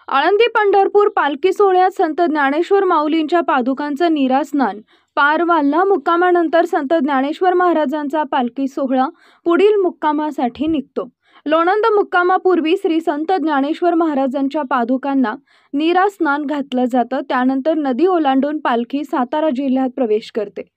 आळंदी पंढरपूर पालखी सोहळ्यात संत ज्ञानेश्वर माऊलींच्या पादुकांचं नीरास्नान पार वाल्ला मुक्कामानंतर संत ज्ञानेश्वर महाराजांचा पालखी सोहळा पुढील मुक्कामासाठी निघतो। लोणंद मुक्कामापूर्वी श्री संत ज्ञानेश्वर महाराजांच्या पादुकांना नीरास्नान घातलं जातं। त्यानंतर नदी ओलांडून पालखी सातारा जिल्ह्यात प्रवेश करते।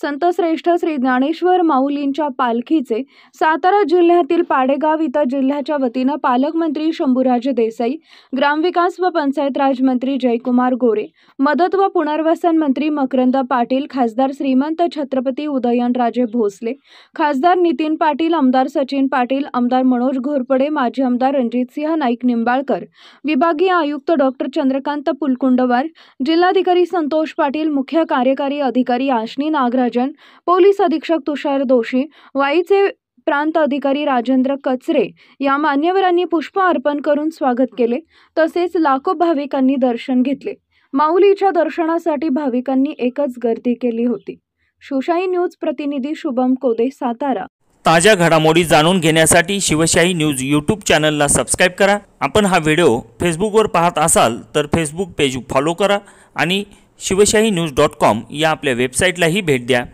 संत श्रेष्ठ श्री ज्ञानेश्वर माऊलींच्या पालखीचे सातारा जिल्ह्यातील पाडेगाव इथं जिल्ह्याच्या वतीनं पालकमंत्री शंभूराज देसाई, ग्रामविकास व पंचायत राज मंत्री जयकुमार गोरे, मदत व पुनर्वसन मंत्री मकरंद पाटील, खासदार श्रीमंत छत्रपती उदयनराजे भोसले, खासदार नितीन पाटील, आमदार सचिन पाटील, आमदार मनोज घोरपडे, माजी आमदार रणजितसिंह नाईक निंबाळकर, विभागीय आयुक्त डॉक्टर चंद्रकांत पुलकुंडवार, जिल्हाधिकारी संतोष पाटील, मुख्य कार्यकारी अधिकारी आशनी नागराजन, पोलीस अधीक्षक तुषार दोशी, वाईचे प्रांत अधिकारी राजेंद्र कचरे या मान्यवरांनी पुष्प अर्पण करून स्वागत केले। तसेच लाखो भाविकांनी दर्शन घेतले। माऊलीच्या दर्शनासाठी भाविकांनी एकच गर्दी केली होती। शिवशाही न्यूज प्रतिनिधी शुभम कोदे, सातारा। ताज्या घडामोडी जाणून घेण्यासाठी शिवशाही न्यूज यूट्यूब चॅनलला सबस्क्राइब करा। आपण हा व्हिडिओ फेसबुकवर पाहत असाल तर फेसबुक पेज फॉलो करा आणि शिवशाही न्यूज.com या आपल्या वेबसाईटलाही भेट द्या।